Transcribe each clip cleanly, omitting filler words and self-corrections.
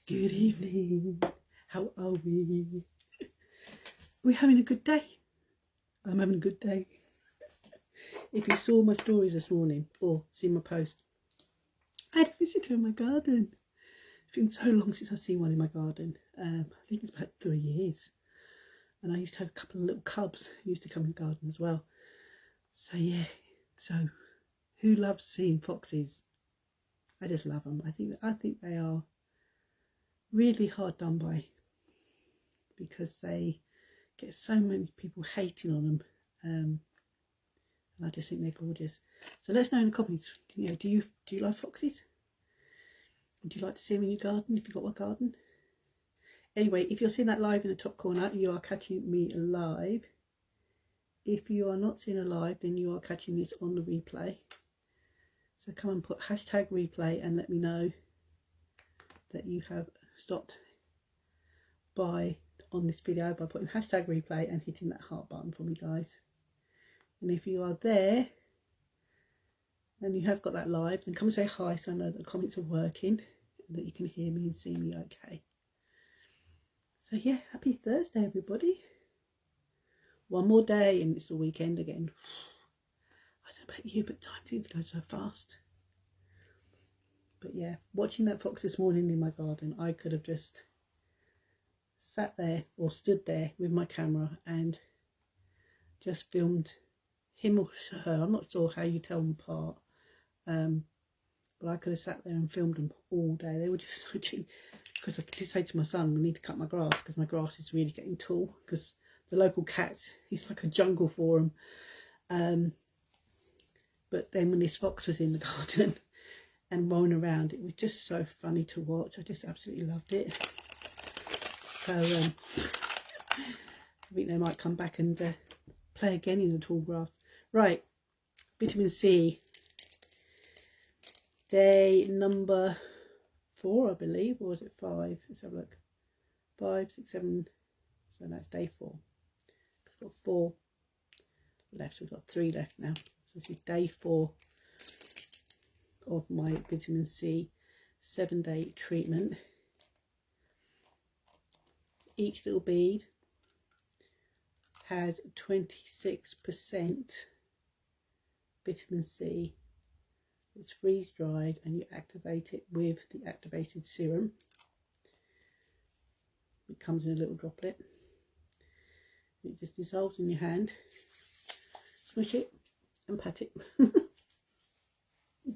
Good evening. How are we? We're having a good day. I'm having a good day. If you saw my stories this morning or seen my post, I had a visitor in my garden. It's been so long since I've seen one in my garden. I think it's about 3 years. And I used to have a couple of little cubs who used to come in the garden as well. So yeah, so who loves seeing foxes? I just love them. I think they are really hard done by, because they get so many people hating on them, and I just think they're gorgeous. So let us know in the comments, do you like foxes? Would you like to see them in your garden if you've got one garden? Anyway, if you're seeing that live in the top corner, you are catching me live. If you are not seeing a live, then you are catching this on the replay. So come and put hashtag replay and let me know that you have stopped by on this video by putting hashtag replay and hitting that heart button for me, guys. And if you are there and you have got that live, then come and say hi so I know that the comments are working and that you can hear me and see me okay. So yeah, happy Thursday everybody. One more day and it's the weekend again. I don't know about you, but time seems to go so fast. But yeah, watching that fox this morning in my garden, I could have just sat there or stood there with my camera and just filmed him or her. I'm not sure how you tell them apart, but I could have sat there and filmed them all day. They were just so cheap, because I did say to my son, we need to cut my grass because my grass is really getting tall, because the local cats, he's like a jungle for them. But then when this fox was in the garden and rolling around, it was just so funny to watch. I just absolutely loved it. So I think they might come back and play again in the tall grass. Right, vitamin C, day number 4, I believe, or was it 5? Let's have a look. 5, 6, 7. So that's day 4. We've got 4 left. We've got 3 left now. So this is day 4 of my vitamin C 7-day treatment. Each little bead has 26% vitamin C. It's freeze dried and you activate it with the activated serum. It comes in a little droplet. It just dissolves in your hand. Smush it and pat it.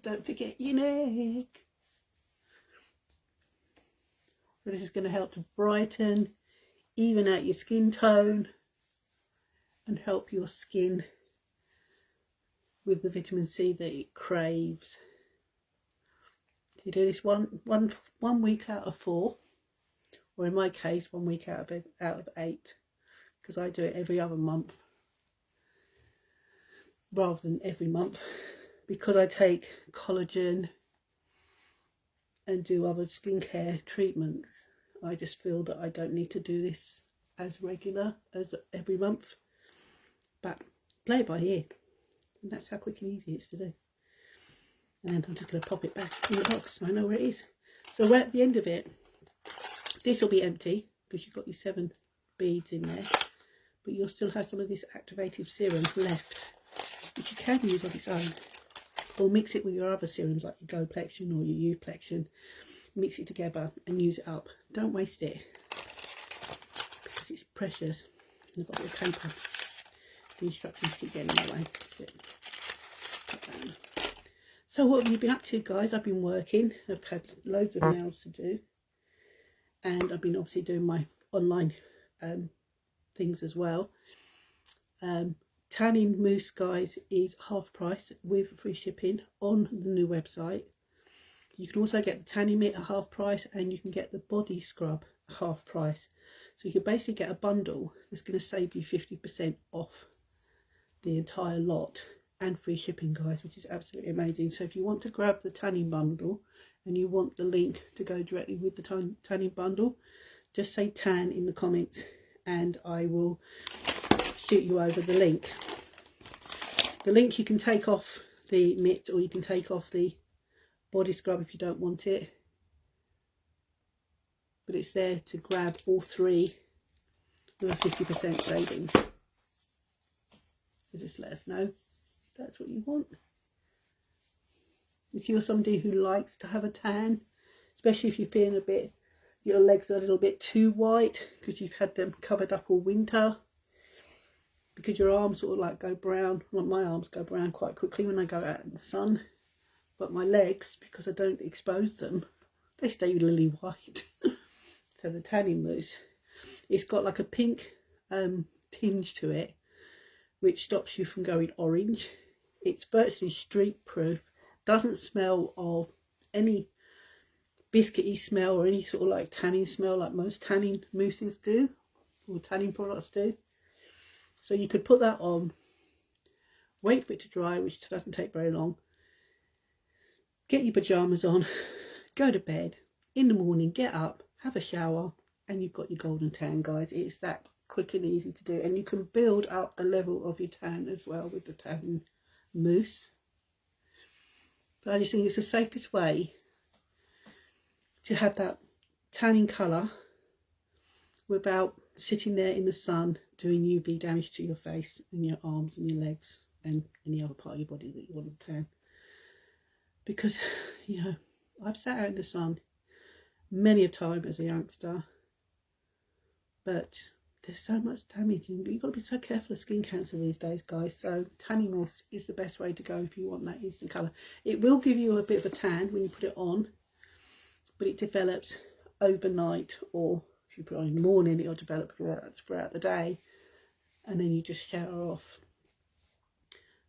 Don't forget your neck. So this is going to help to brighten, even out your skin tone, and help your skin with the vitamin C that it craves. So you do this one week out of 4, or in my case 1 week out of 8, because I do it every other month rather than every month, because I take collagen and do other skincare treatments. I just feel that I don't need to do this as regular as every month, but play it by ear, and that's how quick and easy it is to do. And I'm just going to pop it back in the box so I know where it is. So we're at the end of it. This will be empty because you've got your 7 beads in there, but you'll still have some of this activated serum left, which you can use on its own, or mix it with your other serums like your Glowplexion or your Youthplexion. Mix it together and use it up. Don't waste it because it's precious. And I've got a little paper. The instructions keep getting in the way. That's it. So what have you been up to, guys? I've been working. I've had loads of nails to do, and I've been obviously doing my online things as well. Tanning mousse, guys, is half price with free shipping on the new website. You can also get the tanning mitt at half price, and you can get the body scrub at half price. So you can basically get a bundle that's going to save you 50% off the entire lot, and free shipping, guys, which is absolutely amazing. So if you want to grab the tanning bundle and you want the link to go directly with the tanning bundle, just say tan in the comments and I will shoot you over the link. The link you can take off the mitt, or you can take off the body scrub if you don't want it. but it's there to grab all three with a 50% saving. So just let us know if that's what you want. If you're somebody who likes to have a tan, especially if you're feeling a bit, your legs are a little bit too white because you've had them covered up all winter, because your arms sort of like go brown. Well, my arms go brown quite quickly when I go out in the sun, but my legs, because I don't expose them, they stay lily white. So the tanning mousse, it's got like a pink tinge to it, which stops you from going orange. It's virtually streak proof, doesn't smell of any biscuity smell or any sort of like tanning smell like most tanning mousses do, or tanning products do. So you could put that on, wait for it to dry, which doesn't take very long, get your pyjamas on, go to bed, in the morning get up, have a shower, and you've got your golden tan, guys. It's that quick and easy to do, and you can build up the level of your tan as well with the tan mousse. But I just think it's the safest way to have that tanning colour without sitting there in the sun doing UV damage to your face and your arms and your legs and any other part of your body that you want to tan. Because, you know, I've sat out in the sun many a time as a youngster, but there's so much damage, and you've got to be so careful of skin cancer these days, guys. So tanning mousse is the best way to go if you want that instant colour. It will give you a bit of a tan when you put it on, but it develops overnight, or if you put it on in the morning, it'll develop throughout the day, and then you just shower off.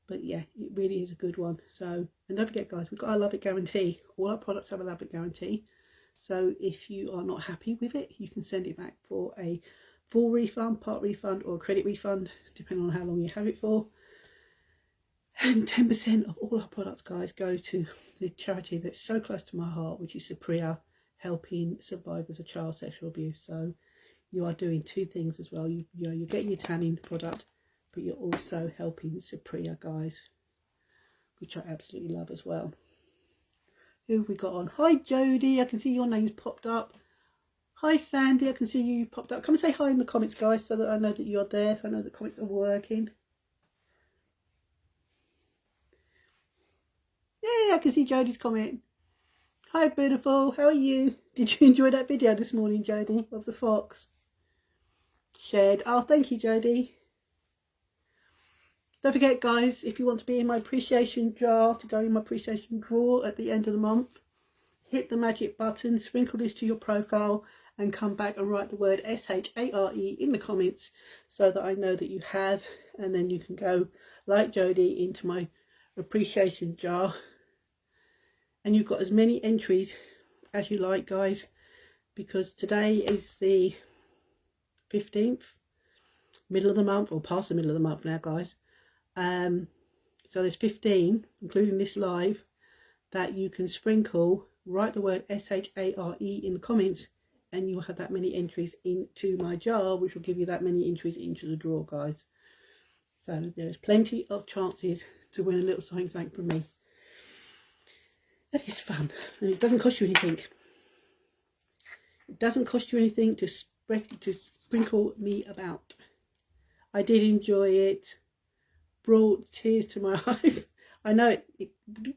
But yeah, it really is a good one. So, and don't forget, guys, we've got our love it guarantee. All our products have a love it guarantee. So if you are not happy with it, you can send it back for a full refund, part refund, or a credit refund, depending on how long you have it for. And 10% of all our products, guys, go to the charity that's so close to my heart, which is Supriya, helping survivors of child sexual abuse. So you are doing two things as well. You're getting your tanning product, but you're also helping Supriya, guys, which I absolutely love as well. Who have we got on? Hi Jodie, I can see your name's popped up. Hi Sandy, I can see you popped up. Come and say hi in the comments, guys, so that I know that you're there, so I know the comments are working. Yeah, I can see Jodie's comment. Hi beautiful, how are you? Did you enjoy that video this morning, Jodie, of the fox? Shared. Oh, thank you, Jodie. Don't forget, guys, if you want to be in my appreciation jar, to go in my appreciation drawer at the end of the month, hit the magic button, sprinkle this to your profile, and come back and write the word SHARE in the comments so that I know that you have, and then you can go, like Jodie, into my appreciation jar. And you've got as many entries as you like, guys, because today is the 15th, middle of the month, or past the middle of the month now, guys. So there's 15, including this live, that you can sprinkle, write the word SHARE in the comments, and you'll have that many entries into my jar, which will give you that many entries into the drawer, guys. So there's plenty of chances to win a little something from me. And it's fun, and it doesn't cost you anything. It doesn't cost you anything to sprinkle me about. I did enjoy it. Brought tears to my eyes. I know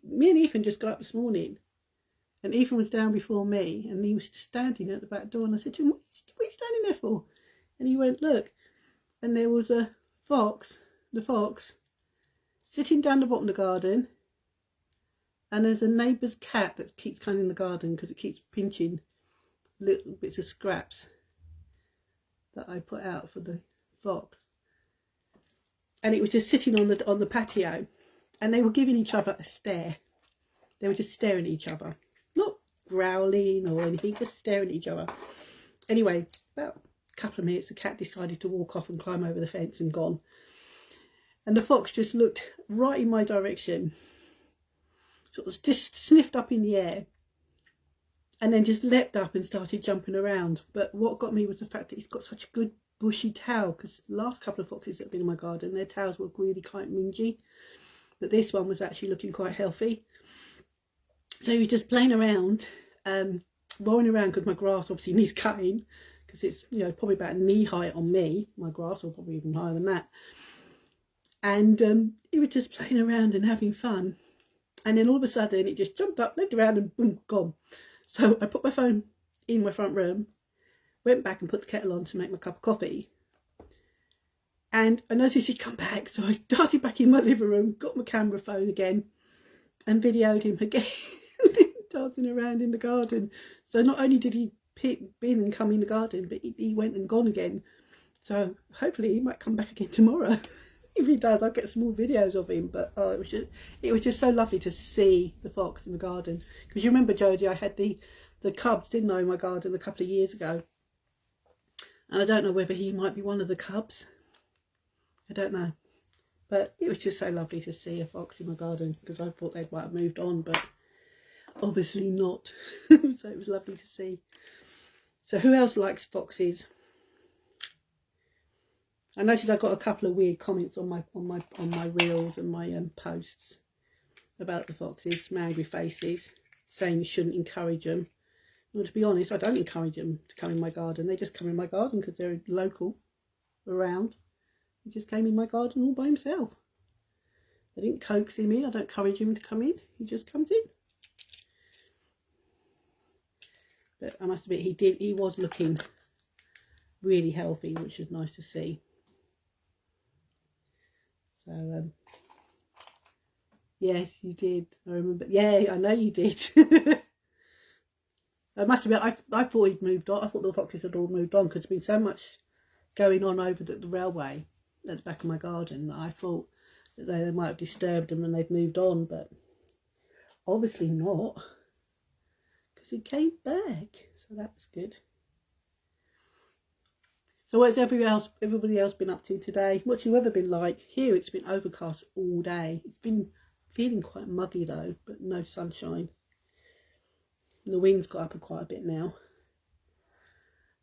me and Ethan just got up this morning, and Ethan was down before me, and he was standing at the back door, and I said to him, what are you standing there for? And he went, look, and there was a fox, the fox, sitting down the bottom of the garden, and there's a neighbour's cat that keeps coming in the garden because it keeps pinching little bits of scraps that I put out for the fox. And it was just sitting on the patio, and they were giving each other a stare. They were just staring at each other, not growling or anything, just staring at each other. Anyway, about a couple of minutes, the cat decided to walk off and climb over the fence and gone. And the fox just looked right in my direction, sort of just sniffed up in the air, and then just leapt up and started jumping around. But what got me was the fact that he's got such a good bushy tail, because the last couple of foxes that have been in my garden, their tails were really quite mingy, but this one was actually looking quite healthy. So he was just playing around, rolling around because my grass obviously needs cutting, because it's, you know, probably about knee height on me, my grass, or probably even higher than that. And he was just playing around and having fun, and then all of a sudden it just jumped up, looked around, and boom, gone. So I put my phone in my front room, went back and put the kettle on to make my cup of coffee, and I noticed he'd come back, so I darted back in my living room, got my camera phone again and videoed him again dancing around in the garden. So not only did he bin and come in the garden, but he went and gone again. So hopefully he might come back again tomorrow. If he does, I'll get some more videos of him. But oh, it was just so lovely to see the fox in the garden. Because you remember, Jodie, I had the cubs, didn't I, in my garden a couple of years ago. And I don't know whether he might be one of the cubs. I don't know. But it was just so lovely to see a fox in my garden, because I thought they might have moved on, but obviously not. So it was lovely to see. So who else likes foxes? I noticed I got a couple of weird comments on my reels and my posts about the foxes, angry faces, saying you shouldn't encourage them. Well, to be honest, I don't encourage them to come in my garden. They just come in my garden because they're local, around. He just came in my garden all by himself. I didn't coax him in. I don't encourage him to come in. He just comes in. But I must admit, he was looking really healthy, which is nice to see. So, yes, you did. I remember. Yeah, I know you did. I must admit, I thought he'd moved on. I thought the foxes had all moved on, because there's been so much going on over the railway at the back of my garden that I thought that they might have disturbed them and they've moved on, but obviously not, because he came back, so that was good. So what's everybody else been up to today? What's the weather been like? Here it's been overcast all day. It's been feeling quite muggy though, but no sunshine. And the wind's got up quite a bit now.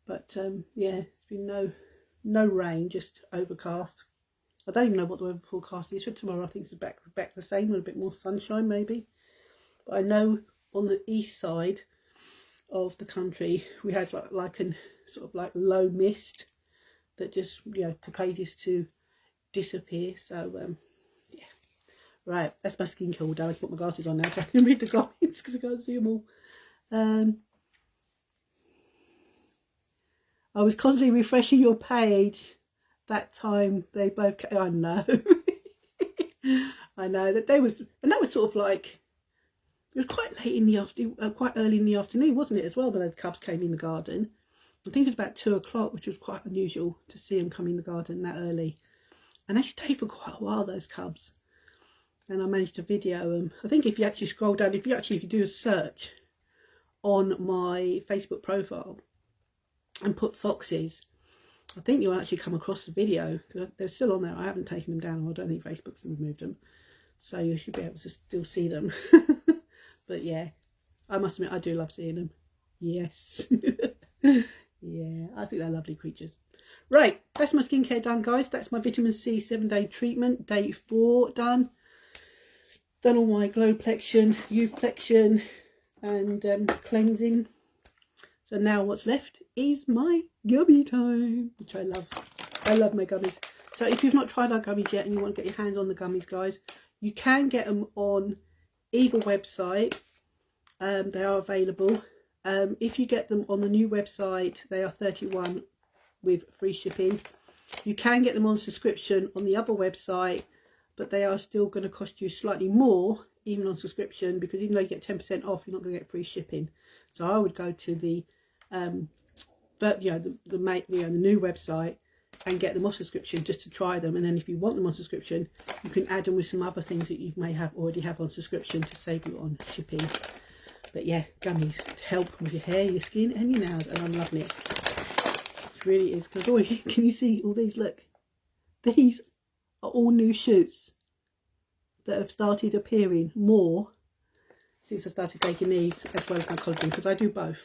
But yeah, it's been no rain, just overcast. I don't even know what the weather forecast is for tomorrow. I think it's back the same, with a bit more sunshine maybe. But I know on the east side of the country we had like a sort of like low mist that just, you know, took ages to disappear. So yeah, right, that's my skincare all done. I can put my glasses on now so I can read the comments because I can't see them all. I was constantly refreshing your page that time. They both came. I know. I know that they was, and that was sort of like, it was quite late in the afternoon, quite early in the afternoon, wasn't it, as well, when the cubs came in the garden. I think it was about 2 o'clock, which was quite unusual to see them come in the garden that early. And they stayed for quite a while, those cubs. And I managed to video them. I think if you actually scroll down, if you do a search on my Facebook profile and put foxes, I think you'll actually come across the video. They're still on there. I haven't taken them down. I don't think Facebook's removed them, so you should be able to still see them. But yeah, I must admit, I do love seeing them. Yes. Yeah, I think they're lovely creatures. Right, that's my skincare done, guys. That's my vitamin C 7-day treatment, day 4 done. Done all my glow plexion, youth plexion, and cleansing. So now what's left is my gummy time, which I love. I love my gummies. So if you've not tried our gummies yet and you want to get your hands on the gummies, guys, you can get them on either website. They are available. If you get them on the new website, they are $31 with free shipping. You can get them on subscription on the other website, but they are still going to cost you slightly more, even on subscription, because even though you get 10% off, you're not going to get free shipping. So I would go to the the new website and get them off subscription just to try them, and then if you want them on subscription, you can add them with some other things that you may already have on subscription to save you on shipping. But yeah, gummies to help with your hair, your skin and your nails, and I'm loving it. It really is. Because can you see all these? Look, these are all new shoots that have started appearing more since I started taking these, as well as my collagen, because I do both.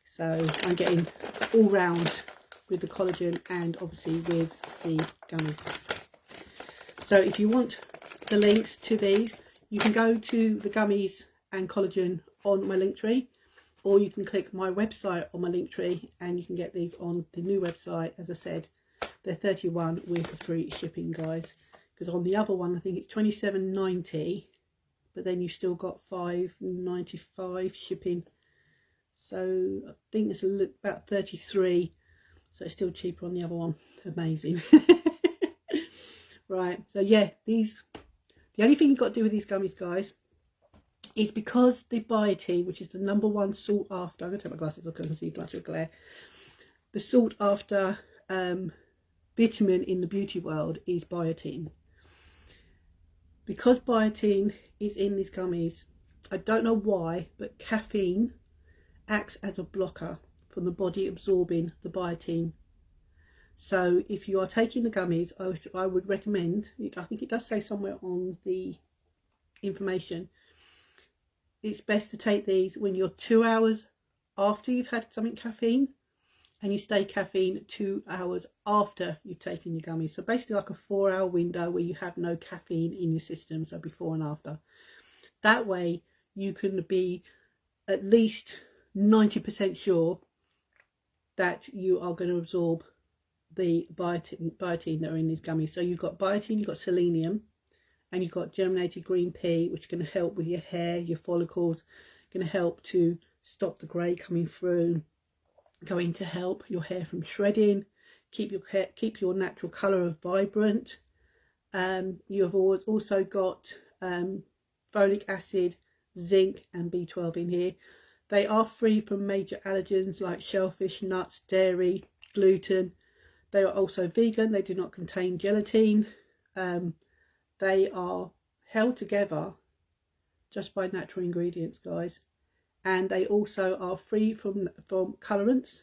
So I'm getting all round with the collagen and obviously with the gummies. So if you want the links to these, you can go to the gummies and collagen on my Linktree, or you can click my website on my link tree and you can get these on the new website. As I said, they're 31 with free shipping, guys, because on the other one I think it's 27.90, but then you still got $5.95 shipping, so I think it's about 33, so it's still cheaper on the other one. Amazing. Right, so yeah, the only thing you've got to do with these gummies, guys, is because the biotin, which is the #1 sought after, I'm going to take my glasses off because I can see much of glare, the sought after vitamin in the beauty world is biotin. Because biotin is in these gummies, I don't know why, but caffeine acts as a blocker from the body absorbing the biotin. So if you are taking the gummies, I would recommend, I think it does say somewhere on the information, it's best to take these when you're 2 hours after you've had something caffeine, and you stay caffeine 2 hours after you've taken your gummies. So basically like a 4-hour window where you have no caffeine in your system, so before and after. That way you can be at least 90% sure that you are going to absorb the biotin that are in these gummies. So you've got biotin, you've got selenium, and you've got germinated green pea, which is going to help with your hair, your follicles, going to help to stop the grey coming through, going to help your hair from shredding, keep your natural colour of vibrant. You have also got folic acid, zinc and B12 in here. They are free from major allergens like shellfish, nuts, dairy, gluten. They are also vegan. They do not contain gelatin. They are held together just by natural ingredients, guys. And they also are free from colorants,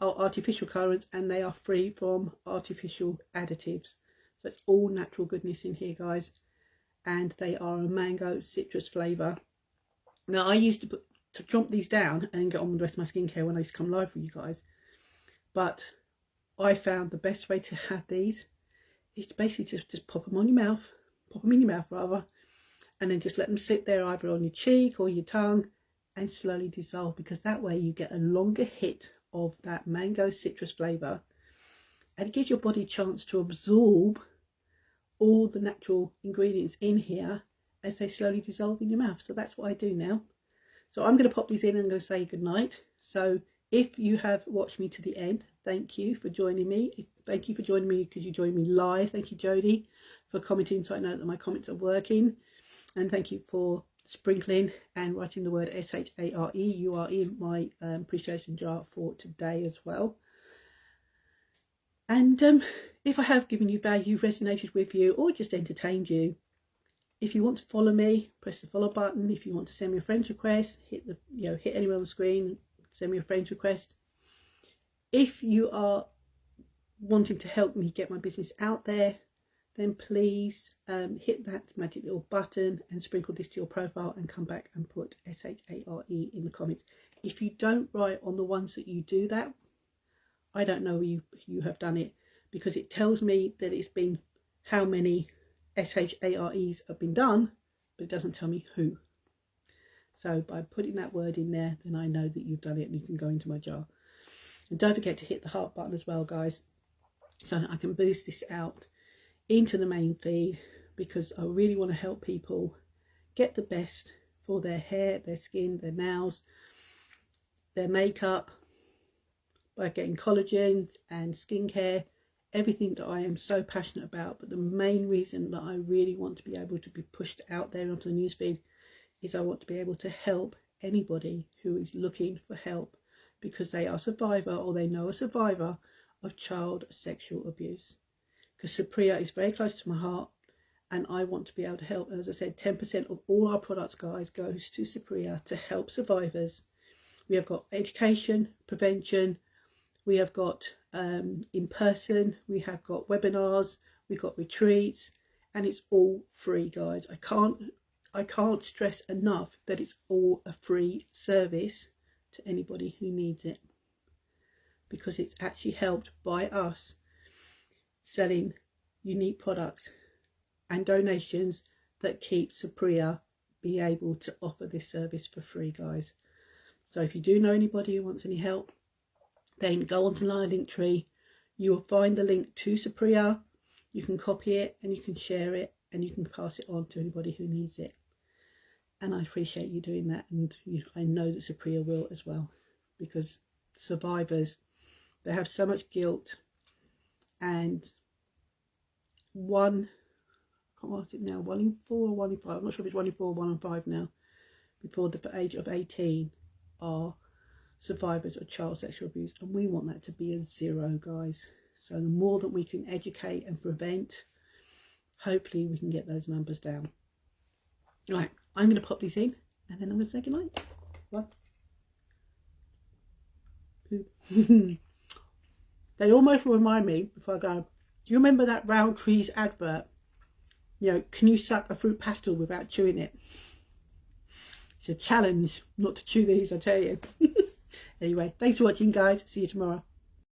or artificial colorants, and they are free from artificial additives. So it's all natural goodness in here, guys. And they are a mango citrus flavour. Now, I used to chomp these down and get on with the rest of my skincare when I used to come live with you guys. But I found the best way to have these is to basically just pop them on your mouth, pop them in your mouth rather, and then just let them sit there either on your cheek or your tongue and slowly dissolve, because that way you get a longer hit of that mango citrus flavour, and it gives your body a chance to absorb all the natural ingredients in here as they slowly dissolve in your mouth. So that's what I do now. So I'm going to pop these in and I'm going to say goodnight. So if you have watched me to the end, thank you for joining me. Thank you for joining me because you joined me live. Thank you, Jodie, for commenting so I know that my comments are working. And thank you for sprinkling and writing the word SHARE. You are in my appreciation jar for today as well. And if I have given you value, resonated with you, or just entertained you, if you want to follow me, press the follow button. If you want to send me a friend's request, hit anywhere on the screen, send me a friend's request. If you are wanting to help me get my business out there, then please hit that magic little button and sprinkle this to your profile and come back and put SHARE in the comments. If you don't write on the ones that you do that, I don't know you have done it, because it tells me that it's been how many SHAREs have been done, but it doesn't tell me who. So by putting that word in there, then I know that you've done it and you can go into my jar. And don't forget to hit the heart button as well, guys, so that I can boost this out into the main feed, because I really want to help people get the best for their hair, their skin, their nails, their makeup, by getting collagen and skincare, everything that I am so passionate about. But the main reason that I really want to be able to be pushed out there onto the newsfeed is I want to be able to help anybody who is looking for help because they are a survivor or they know a survivor of child sexual abuse. Because Supriya is very close to my heart and I want to be able to help. And as I said, 10% of all our products, guys, goes to Supriya to help survivors. We have got education, prevention, we have got in person, we have got webinars, we've got retreats, and it's all free, guys. I can't stress enough that it's all a free service to anybody who needs it, because it's actually helped by us selling unique products and donations that keep Supriya be able to offer this service for free, guys. So if you do know anybody who wants any help, then go onto my Linktree. You will find the link to Supriya. You can copy it and you can share it and you can pass it on to anybody who needs it. And I appreciate you doing that, and I know that Supriya will as well, because survivors, they have so much guilt, and what is it now, 1 in 4 or 1 in 5, I'm not sure if it's 1 in 4 or 1 in 5 now, before the age of 18 are survivors of child sexual abuse, and we want that to be a 0, guys. So the more that we can educate and prevent, hopefully we can get those numbers down. Right, I'm going to pop these in and then I'm going to say goodnight. What? They almost remind me, before I go, do you remember that Roundtree's advert? You know, can you suck a fruit pastel without chewing it? It's a challenge not to chew these, I tell you. Anyway, thanks for watching, guys. See you tomorrow.